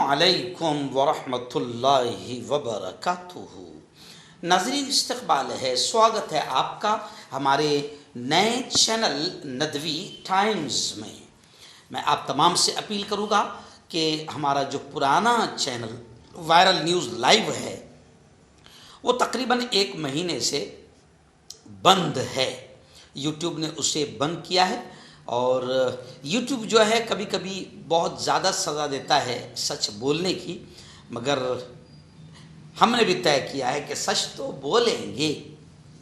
अस्सलामुअलैकुम वरहमतुल्लाहि वबरकातुहू। नाज़रीन, इस्तक़बाल है, स्वागत है आपका हमारे नए चैनल नदवी टाइम्स में। मैं आप तमाम से अपील करूँगा कि हमारा जो पुराना चैनल वायरल न्यूज़ लाइव है वो तकरीबन 1 महीने से बंद है। यूट्यूब ने उसे बंद किया है और यूट्यूब जो है कभी कभी बहुत ज़्यादा सज़ा देता है सच बोलने की, मगर हमने भी तय किया है कि सच तो बोलेंगे।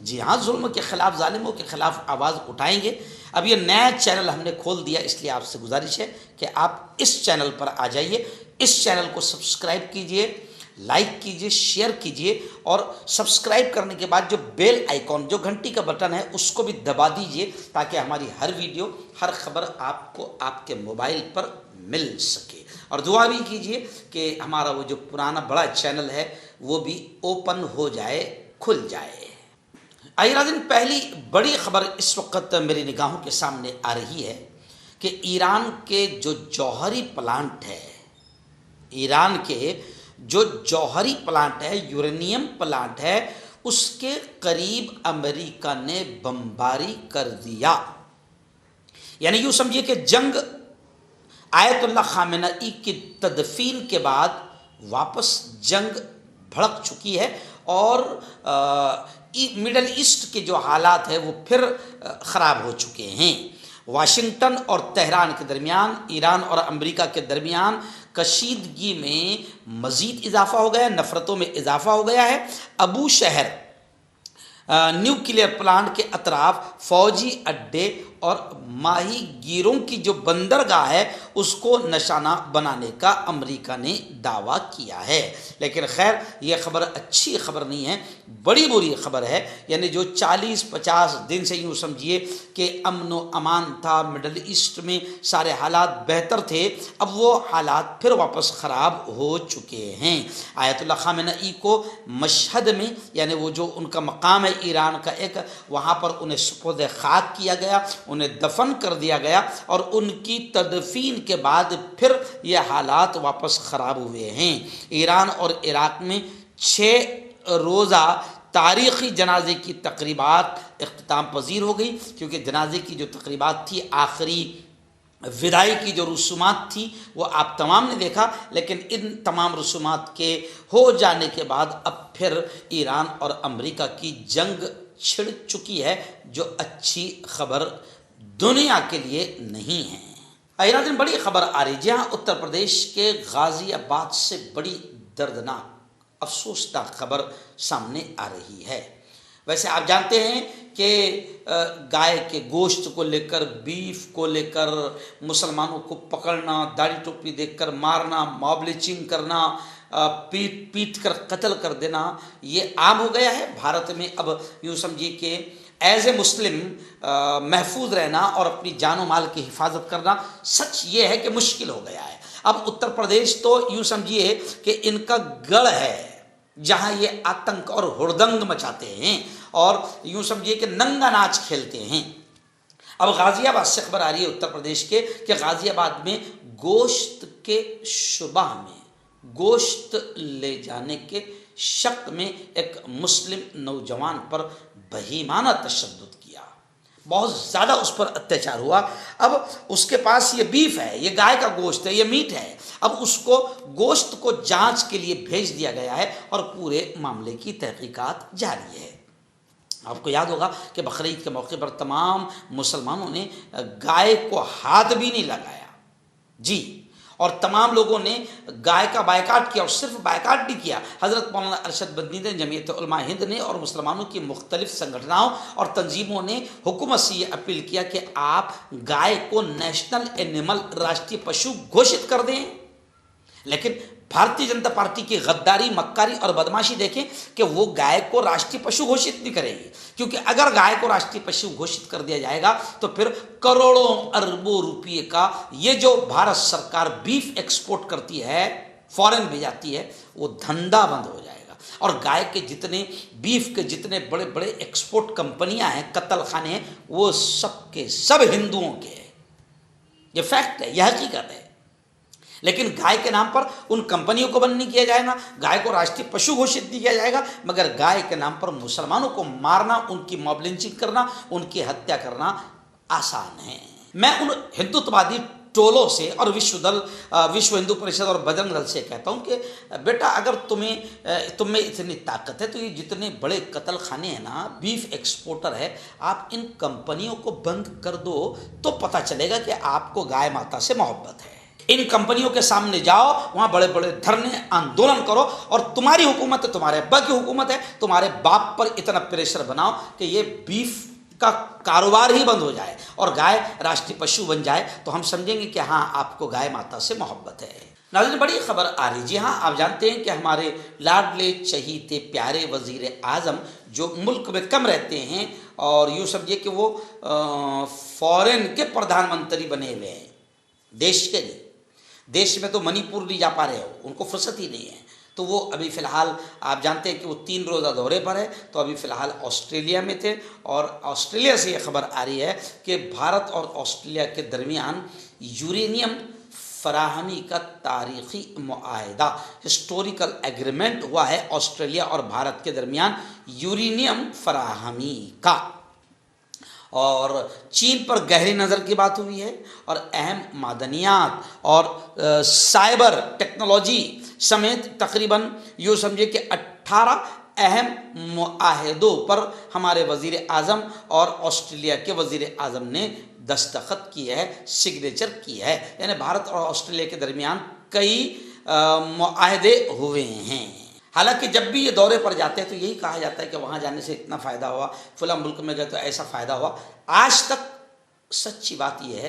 जी हाँ, जुल्म के ख़िलाफ़, ज़ालिमों के ख़िलाफ़ आवाज़ उठाएंगे। अब ये नया चैनल हमने खोल दिया, इसलिए आपसे गुजारिश है कि आप इस चैनल पर आ जाइए, इस चैनल को सब्सक्राइब कीजिए, लाइक कीजिए, शेयर कीजिए और सब्सक्राइब करने के बाद जो बेल आइकॉन, जो घंटी का बटन है, उसको भी दबा दीजिए ताकि हमारी हर वीडियो, हर खबर आपको आपके मोबाइल पर मिल सके। और दुआ भी कीजिए कि हमारा वो जो पुराना बड़ा चैनल है वो भी ओपन हो जाए, खुल जाए। आइए नाज़रीन, पहली बड़ी खबर इस वक्त मेरी निगाहों के सामने आ रही है कि ईरान के जो जौहरी प्लांट है, ईरान के जो जौहरी प्लांट है, यूरेनियम प्लांट है, उसके करीब अमेरिका ने बमबारी कर दिया। यानी यूँ समझिए कि जंग आयतुल्लाह खामेनेई की तदफीन के बाद वापस जंग भड़क चुकी है और मिडल ईस्ट के जो हालात है वो फिर ख़राब हो चुके हैं। वाशिंगटन और तेहरान के दरमियान, ईरान और अमेरिका के दरमियान कशीदगी में मज़ीद इजाफ़ा हो गया, नफ़रतों में इजाफ़ा हो गया है। अबू शहर न्यूक्लियर प्लांट के अतराफ फ़ौजी अड्डे और माही गिरों की जो बंदरगाह है उसको निशाना बनाने का अमेरिका ने दावा किया है। लेकिन खैर ये ख़बर अच्छी ख़बर नहीं है, बड़ी बुरी ख़बर है। यानी जो 40-50 दिन से यूँ समझिए कि अमन व अमान था, मिडल ईस्ट में सारे हालात बेहतर थे, अब वो हालात फिर वापस ख़राब हो चुके हैं। आयतुल्लाह खामेनेई को मशहद में, यानी वो जो उनका मकाम है ईरान का एक, वहाँ पर उन्हें सुपुर्द खाक किया गया, उन्हें दफन कर दिया गया और उनकी तदफीन के बाद फिर ये हालात वापस ख़राब हुए हैं। ईरान और इराक़ में 6 रोज़ा तारीख़ी जनाजे की तकरीबात इख्तिताम पजीर हो गई, क्योंकि जनाजे की जो तकरीबात थी, आखिरी विदाई की जो रसूमात थी वो आप तमाम ने देखा। लेकिन इन तमाम रसूमात के हो जाने के बाद अब फिर ईरान और अमेरिका की जंग छिड़ चुकी है, जो अच्छी खबर दुनिया के लिए नहीं है। ईरान बड़ी खबर आ रही, जहाँ उत्तर प्रदेश के गाज़ियाबाद से बड़ी दर्दनाक, अफसोसनाक खबर सामने आ रही है। वैसे आप जानते हैं कि गाय के गोश्त को लेकर, बीफ को लेकर मुसलमानों को पकड़ना, दाढ़ी टोपी देखकर मारना, मॉब लिंचिंग करना, पीट पीट कर कत्ल कर देना, ये आम हो गया है भारत में। अब यूँ समझिए कि एज ए मुस्लिम महफूज रहना और अपनी जान और माल की हिफाजत करना, सच ये है कि मुश्किल हो गया है। अब उत्तर प्रदेश तो यूँ समझिए कि इनका गढ़ है, जहाँ ये आतंक और हुड़दंग मचाते हैं और यूँ समझिए कि नंगा नाच खेलते हैं। अब गाज़ियाबाद से खबर आ रही है उत्तर प्रदेश के कि गाज़ियाबाद में गोश्त के शुबह में, गोश्त ले जाने के शक में एक मुस्लिम नौजवान पर बहीमाना तशद्दुद किया, बहुत ज़्यादा उस पर अत्याचार हुआ। अब उसके पास ये बीफ है, ये गाय का गोश्त है, ये मीट है। अब उसको गोश्त को जांच के लिए भेज दिया गया है और पूरे मामले की तहकीकात जारी है। आपको याद होगा कि बकरीद के मौके पर तमाम मुसलमानों ने गाय को हाथ भी नहीं लगाया जी, और तमाम लोगों ने गाय का बायकाट किया। और सिर्फ बायकाट नहीं किया, हज़रत मौलाना अरशद बदनी ने, जमीयत उलमा हिंद ने और मुसलमानों की मुख्तलिफ संगठनों और तंजीमों ने हुकूमत से ये अपील किया कि आप गाय को नेशनल एनिमल, राष्ट्रीय पशु घोषित कर दें। लेकिन भारतीय जनता पार्टी की गद्दारी, मक्कारी और बदमाशी देखें कि वो गाय को राष्ट्रीय पशु घोषित नहीं करेगी, क्योंकि अगर गाय को राष्ट्रीय पशु घोषित कर दिया जाएगा तो फिर करोड़ों अरबों रुपये का ये जो भारत सरकार बीफ एक्सपोर्ट करती है, फॉरेन भेजाती है, वो धंधा बंद हो जाएगा। और गाय के जितने, बीफ के जितने बड़े बड़े एक्सपोर्ट कंपनियां हैं, कत्ल खाने हैं, वो सब के सब हिंदुओं के हैं। ये फैक्ट है, यह हकीकत है। लेकिन गाय के नाम पर उन कंपनियों को बंद नहीं किया जाएगा, गाय को राष्ट्रीय पशु घोषित नहीं किया जाएगा, मगर गाय के नाम पर मुसलमानों को मारना, उनकी मॉब लिंचिंग करना, उनकी हत्या करना आसान है। मैं उन हिंदुत्ववादी टोलों से और विश्व हिंदू परिषद और बजरंग दल से कहता हूं कि बेटा, अगर तुम में इतनी ताकत है तो ये जितने बड़े कत्ल खाने हैं ना, बीफ एक्सपोर्टर है, आप इन कंपनियों को बंद कर दो तो पता चलेगा कि आपको गाय माता से मोहब्बत है। इन कंपनियों के सामने जाओ, वहां बड़े बड़े धरने आंदोलन करो और तुम्हारी हुकूमत है, तुम्हारे अब्बा की हुकूमत है, तुम्हारे बाप पर इतना प्रेशर बनाओ कि ये बीफ का कारोबार ही बंद हो जाए और गाय राष्ट्रीय पशु बन जाए, तो हम समझेंगे कि हाँ, आपको गाय माता से मोहब्बत है। नाज़रीन, बड़ी खबर आ रही, जी हाँ, आप जानते हैं कि हमारे लाडले चहीते प्यारे वजीर आज़म जो मुल्क में कम रहते हैं और यूँ समझिए कि वो फॉरेन के प्रधानमंत्री बने हुए हैं, देश के नहीं। देश में तो मणिपुर नहीं जा पा रहे हो, उनको फुर्सत ही नहीं है, तो वो अभी फ़िलहाल आप जानते हैं कि वो 3 रोज़ा दौरे पर है, तो अभी फ़िलहाल ऑस्ट्रेलिया में थे और ऑस्ट्रेलिया से ये खबर आ रही है कि भारत और ऑस्ट्रेलिया के दरमियान यूरेनियम फराहमी का तारीख़ी मुआहदा, हिस्टोरिकल एग्रीमेंट हुआ है ऑस्ट्रेलिया और भारत के दरमियान यूरेनियम फराहमी का। और चीन पर गहरी नज़र की बात हुई है और अहम मादनियात और साइबर टेक्नोलॉजी समेत तकरीबन यूँ समझिए कि 18 अहम मुआहदों पर हमारे वज़ीर आज़म और ऑस्ट्रेलिया के वज़ीर आज़म ने दस्तखत किए है, सिग्नेचर की है। यानी भारत और ऑस्ट्रेलिया के दरमियान कई मुआहदे हुए हैं। हालांकि जब भी ये दौरे पर जाते हैं तो यही कहा जाता है कि वहाँ जाने से इतना फ़ायदा हुआ, फला मुल्क में गए तो ऐसा फ़ायदा हुआ। आज तक सच्ची बात यह है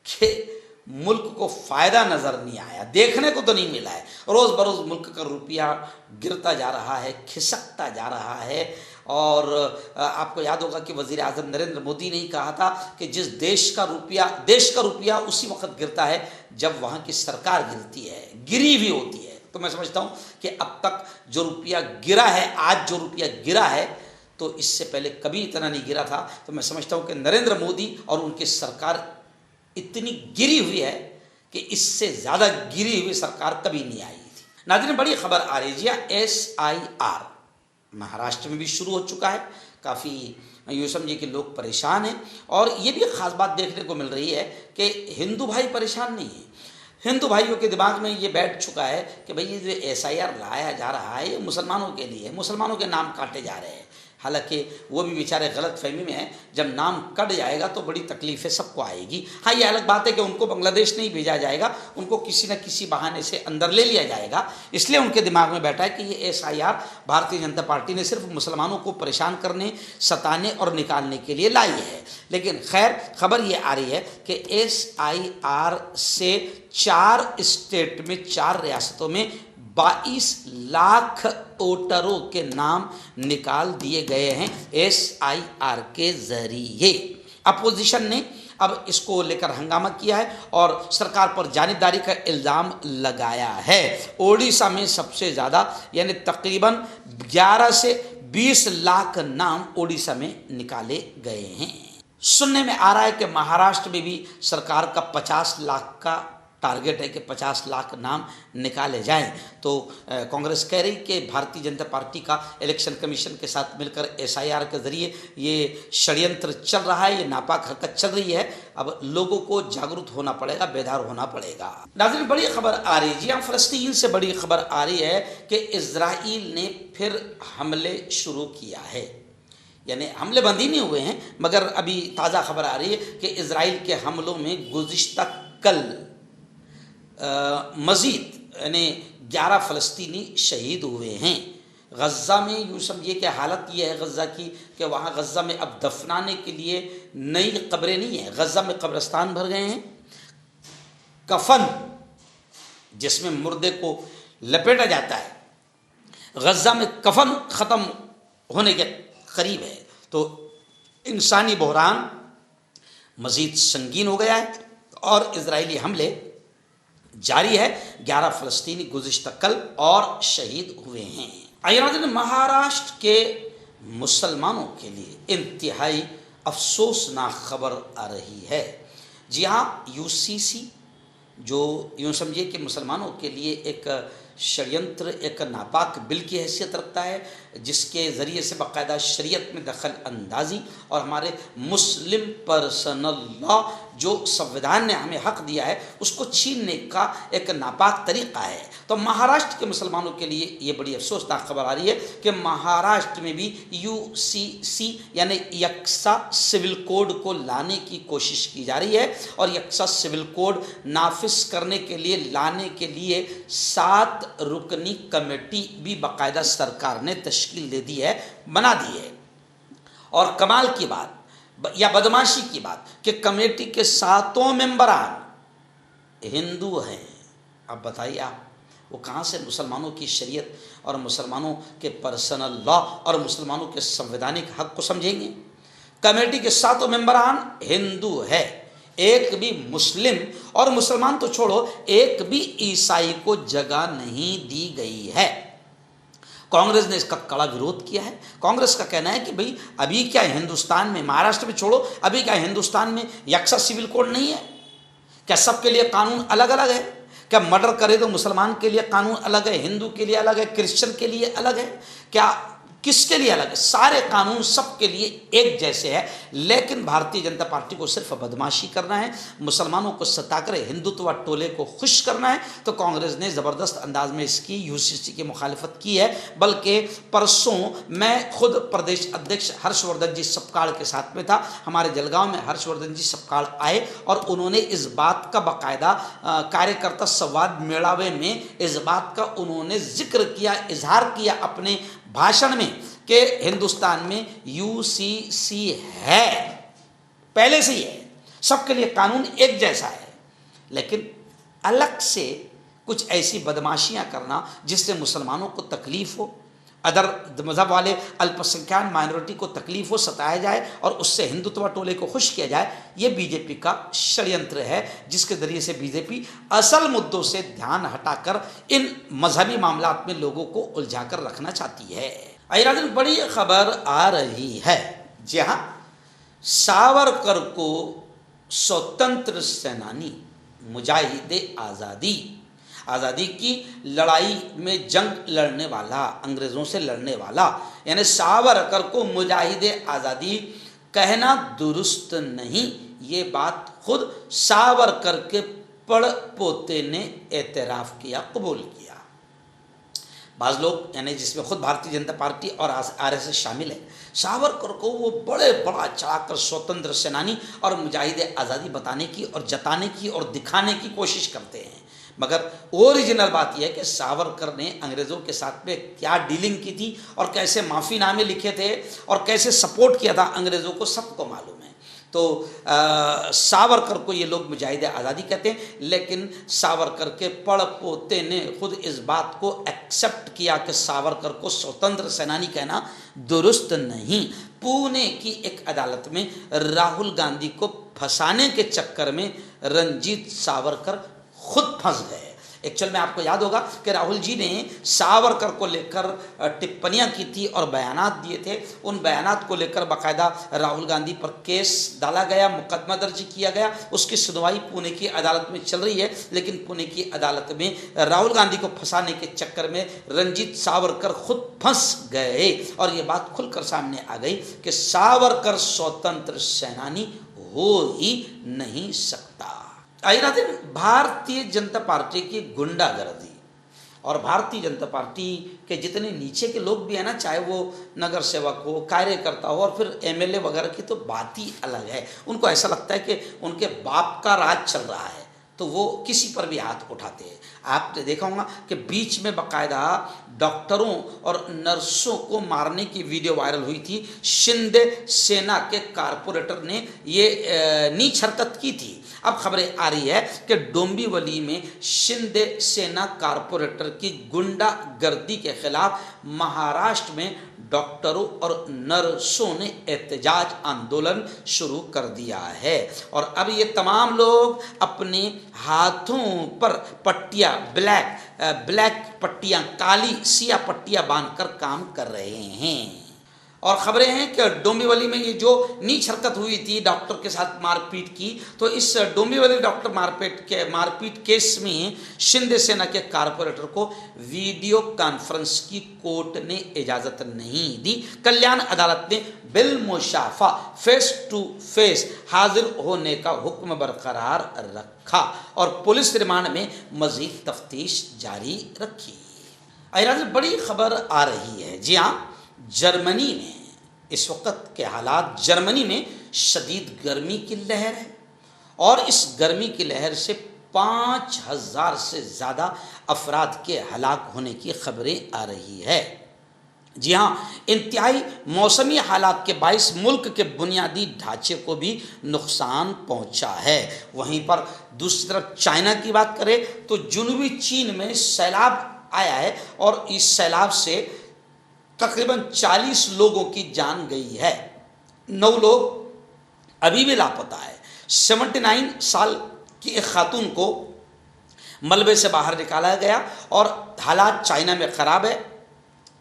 कि मुल्क को फ़ायदा नज़र नहीं आया, देखने को तो नहीं मिला है। रोज़ बरोज़ मुल्क का रुपया गिरता जा रहा है, खिसकता जा रहा है। और आपको याद होगा कि वज़ीर आज़म नरेंद्र मोदी ने ही कहा था कि देश का रुपया उसी वक्त गिरता है जब वहाँ की सरकार गिरती है, गिरी भी होती है। तो मैं समझता हूँ कि अब तक जो रुपया गिरा है, आज जो रुपया गिरा है, तो इससे पहले कभी इतना नहीं गिरा था। तो मैं समझता हूँ कि नरेंद्र मोदी और उनकी सरकार इतनी गिरी हुई है कि इससे ज़्यादा गिरी हुई सरकार कभी नहीं आई थी। नाज़रीन, बड़ी खबर आ रही है, SIR महाराष्ट्र में भी शुरू हो चुका है। काफ़ी यूँ समझिए कि लोग परेशान हैं और ये भी ख़ास बात देखने को मिल रही है कि हिंदू भाई परेशान नहीं है। हिंदू भाइयों के दिमाग में ये बैठ चुका है कि भाई ये जो SIR लाया जा रहा है ये मुसलमानों के लिए, मुसलमानों के नाम काटे जा रहे हैं। हालांकि वो भी बेचारे गलत फहमी में हैं, जब नाम कट जाएगा तो बड़ी तकलीफ़ें सबको आएगी। हाँ, ये अलग बात है कि उनको बांग्लादेश नहीं भेजा जाएगा, उनको किसी न किसी बहाने से अंदर ले लिया जाएगा। इसलिए उनके दिमाग में बैठा है कि ये SIR भारतीय जनता पार्टी ने सिर्फ मुसलमानों को परेशान करने, सताने और निकालने के लिए लाई है। लेकिन खैर, खबर ये आ रही है कि SIR से 4 स्टेट में, 4 रियासतों में 22 लाख वोटरों के नाम निकाल दिए गए हैं SIR के जरिए। अपोजिशन ने अब इसको लेकर हंगामा किया है और सरकार पर जानिबदारी का इल्ज़ाम लगाया है। ओडिशा में सबसे ज़्यादा यानी तकरीबन 11 से 20 लाख नाम ओडिशा में निकाले गए हैं। सुनने में आ रहा है कि महाराष्ट्र में भी सरकार का 50 लाख का टारगेट है कि 50 लाख नाम निकाले जाएं। तो कांग्रेस कह रही कि भारतीय जनता पार्टी का इलेक्शन कमीशन के साथ मिलकर SIR के ज़रिए ये षड्यंत्र चल रहा है, ये नापाक हरकत चल रही है। अब लोगों को जागरूक होना पड़ेगा, बेदार होना पड़ेगा। नाज़रीन, बड़ी खबर आ रही है, जी हाँ, फ़लस्तीन से बड़ी खबर आ रही है कि इजराइल ने फिर हमले शुरू किया है। यानी हमले बंद ही नहीं हुए हैं, मगर अभी ताज़ा खबर आ रही है कि इजराइल के हमलों में गुज़िश्ता कल मज़ीद यानी 11 फ़लस्तीनी शहीद हुए हैं। गज़ा में यूँ समझिए कि हालत ये है गज़ा की कि वहाँ गज़ा में अब दफनाने के लिए नई कब्रें नहीं हैं। गज़ा में कब्रिस्तान भर गए हैं। कफन जिसमें मुर्दे को लपेटा जाता है, गज़ा में कफन ख़त्म होने के करीब है। तो इंसानी बहरान मज़ीद संगीन हो गया है और इजरायली हमले जारी है। 11 फ़लस्तीनी गुज़िश्ता कल और शहीद हुए हैं। आइए, महाराष्ट्र के मुसलमानों के लिए इंतहाई अफसोसनाक खबर आ रही है। जी हाँ, UCC जो यूँ समझिए कि मुसलमानों के लिए एक षड्यंत्र, एक नापाक बिल की हैसियत रखता है, जिसके ज़रिए से बाकायदा शरीयत में दखल अंदाज़ी और हमारे मुस्लिम पर्सनल लॉ जो संविधान ने हमें हक़ दिया है उसको छीनने का एक नापाक तरीक़ा है। तो महाराष्ट्र के मुसलमानों के लिए ये बड़ी अफसोसनाक खबर आ रही है कि महाराष्ट्र में भी UCC यानी यक्सा सिविल कोड को लाने की कोशिश की जा रही है, और यक्सा सिविल कोड नाफिज करने के लिए, लाने के लिए 7 रुकनी कमेटी भी बाकायदा सरकार ने तश्कील दे दी है, बना दी है। और कमाल की बात या बदमाशी की बात कि कमेटी के 7 मेंबरान हिंदू हैं। अब बताइए आप, वो कहाँ से मुसलमानों की शरीयत और मुसलमानों के पर्सनल लॉ और मुसलमानों के संवैधानिक हक को समझेंगे? कमेटी के 7 मेंबरान हिंदू है, एक भी मुस्लिम, और मुसलमान तो छोड़ो, एक भी ईसाई को जगह नहीं दी गई है। कांग्रेस ने इसका कड़ा विरोध किया है। कांग्रेस का कहना है कि भाई अभी क्या हिंदुस्तान में, महाराष्ट्र में छोड़ो, अभी क्या हिंदुस्तान में यक्सा सिविल कोड नहीं है? क्या सबके लिए कानून अलग अलग है? क्या मर्डर करे तो मुसलमान के लिए कानून अलग है, हिंदू के लिए अलग है, क्रिश्चियन के लिए अलग है? क्या किसके लिए अलग है? सारे कानून सबके लिए एक जैसे है। लेकिन भारतीय जनता पार्टी को सिर्फ बदमाशी करना है, मुसलमानों को सताकर हिंदुत्व टोले को खुश करना है। तो कांग्रेस ने ज़बरदस्त अंदाज में इसकी UCC की मुखालिफत की है। बल्कि परसों मैं खुद प्रदेश अध्यक्ष हर्षवर्धन जी सपकाल के साथ में था। हमारे जलगांव में हर्षवर्धन जी सपकाल आए और उन्होंने इस बात का बाकायदा कार्यकर्ता संवाद मेड़ावे में इस बात का उन्होंने जिक्र किया, इजहार किया अपने भाषण में कि हिंदुस्तान में UCC है, पहले से ही है, सबके लिए कानून एक जैसा है। लेकिन अलग से कुछ ऐसी बदमाशियां करना जिससे मुसलमानों को तकलीफ हो, अदर मज़हब वाले अल्पसंख्यक माइनॉरिटी को तकलीफ हो, सताया जाए और उससे हिंदुत्व टोले को खुश किया जाए, ये बीजेपी का षड्यंत्र है, जिसके ज़रिए से बीजेपी असल मुद्दों से ध्यान हटाकर इन मजहबी मामलात में लोगों को उलझाकर रखना चाहती है। अयरादन, बड़ी खबर आ रही है, जहाँ सावरकर को स्वतंत्र सेनानी, मुजाहिदे आज़ादी की लड़ाई में जंग लड़ने वाला, अंग्रेज़ों से लड़ने वाला, यानी सावरकर को मुजाहिदे आज़ादी कहना दुरुस्त नहीं। ये बात खुद सावरकर के पड़ पोते ने एतराफ़ किया, कबूल किया। बाज़ लोग, यानी जिसमें खुद भारतीय जनता पार्टी और RSS शामिल है, सावरकर को वो बड़ा चढ़ाकर स्वतंत्र सेनानी और मुजाहिदे आज़ादी बताने की और जताने की और दिखाने की कोशिश करते हैं। मगर ओरिजिनल बात यह है कि सावरकर ने अंग्रेज़ों के साथ में क्या डीलिंग की थी और कैसे माफ़ीनामे लिखे थे और कैसे सपोर्ट किया था अंग्रेज़ों को, सबको मालूम है। तो सावरकर को ये लोग मुजाहिदे आज़ादी कहते हैं, लेकिन सावरकर के पड़ पोते ने खुद इस बात को एक्सेप्ट किया कि सावरकर को स्वतंत्र सेनानी कहना दुरुस्त नहीं। पुणे की एक अदालत में राहुल गांधी को फंसाने के चक्कर में रंजीत सावरकर खुद फंस गए। एक्चुअल में आपको याद होगा कि राहुल जी ने सावरकर को लेकर टिप्पणियां की थी और बयानात दिए थे। उन बयानात को लेकर बाकायदा राहुल गांधी पर केस डाला गया, मुकदमा दर्ज किया गया। उसकी सुनवाई पुणे की अदालत में चल रही है, लेकिन पुणे की अदालत में राहुल गांधी को फंसाने के चक्कर में रंजीत सावरकर खुद फंस गए और ये बात खुलकर सामने आ गई कि सावरकर स्वतंत्र सेनानी हो ही नहीं सकता। दिन भारतीय जनता पार्टी की गुंडागर्दी और भारतीय जनता पार्टी के जितने नीचे के लोग भी हैं ना, चाहे वो नगर सेवक हो, कार्यकर्ता हो और फिर MLA वगैरह की, तो बात ही अलग है। उनको ऐसा लगता है कि उनके बाप का राज चल रहा है, तो वो किसी पर भी हाथ उठाते हैं। आपने देखा होगा कि बीच में बाकायदा डॉक्टरों और नर्सों को मारने की वीडियो वायरल हुई थी। शिंदे सेना के कारपोरेटर ने ये नीच हरकत की थी। अब खबरें आ रही है कि डोंबिवली में शिंदे सेना कारपोरेटर की गुंडागर्दी के खिलाफ महाराष्ट्र में डॉक्टरों और नर्सों ने एहतजाज आंदोलन शुरू कर दिया है और अब ये तमाम लोग अपने हाथों पर पट्टियाँ, ब्लैक पट्टियाँ, काली सिया पट्टियाँ बांधकर काम कर रहे हैं। और खबरें हैं कि डोंबिवली में ये जो नीच हरकत हुई थी डॉक्टर के साथ मारपीट की, तो इस डोंबिवली डॉक्टर मारपीट केस में शिंदे सेना के कारपोरेटर को वीडियो कॉन्फ्रेंस की कोर्ट ने इजाज़त नहीं दी। कल्याण अदालत ने बिल मुशाफा फेस टू फेस हाजिर होने का हुक्म बरकरार रखा और पुलिस रिमांड में मजीद तफ्तीश जारी रखी। आज बड़ी खबर आ रही है। जी हाँ, जर्मनी में इस वक्त के हालात, जर्मनी में शदीद गर्मी की लहर है और इस गर्मी की लहर से 5000 से ज़्यादा अफराद के हलाक होने की खबरें आ रही है। जी हाँ, इंतहाई मौसमी हालात के बाइस मुल्क के बुनियादी ढांचे को भी नुकसान पहुंचा है। वहीं पर दूसरी तरफ चाइना की बात करें तो जुनूबी चीन में सैलाब आया है और इस सैलाब से तकरीबन 40 लोगों की जान गई है। 9 लोग अभी भी लापता है। 79 साल की एक खातून को मलबे से बाहर निकाला गया और हालात चाइना में ख़राब है।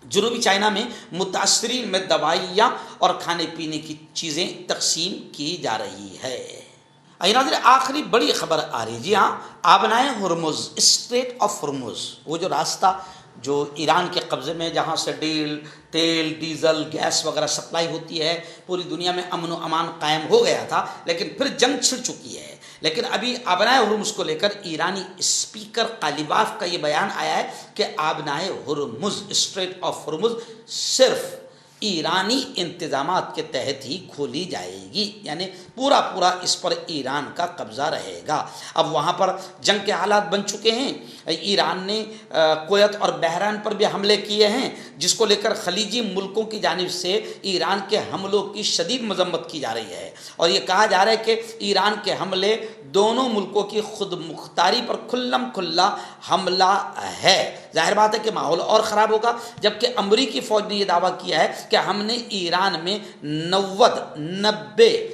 जनूबी चाइना में मुतासरीन में दवाइयाँ और खाने पीने की चीज़ें तकसीम की जा रही है। आखिरी बड़ी खबर आ रही है। जी हाँ, आबनाए हुर्मुज, स्ट्रेट ऑफ हुर्मुज, वो जो रास्ता जो ईरान के कब्ज़े में, जहाँ से तेल, डीज़ल, गैस वगैरह सप्लाई होती है, पूरी दुनिया में अमन व अमान कायम हो गया था, लेकिन फिर जंग छिड़ चुकी है। लेकिन अभी आबनाए हुर्मुज को लेकर ईरानी स्पीकर कालिबाफ का ये बयान आया है कि आबनाए हुर्मुज, स्ट्रेट ऑफ हुर्मुज सिर्फ ईरानी इंतजामात के तहत ही खोली जाएगी, यानी पूरा पूरा इस पर ईरान का कब्ज़ा रहेगा। अब वहाँ पर जंग के हालात बन चुके हैं। ईरान ने कुवैत और बहरान पर भी हमले किए हैं, जिसको लेकर खलीजी मुल्कों की जानिब से ईरान के हमलों की शदीद मजम्मत की जा रही है और ये कहा जा रहा है कि ईरान के हमले दोनों मुल्कों की खुद मुख्तारी पर खुल्लम खुल्ला हमला है। जाहिर बात है कि माहौल और ख़राब होगा, जबकि अमरीकी फ़ौज ने यह दावा किया है कि हमने ईरान में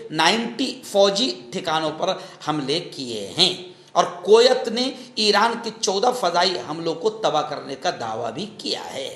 90 फ़ौजी ठिकानों पर हमले किए हैं और कुवैत ने ईरान के 14 फ़ज़ाई हमलों को तबाह करने का दावा भी किया है।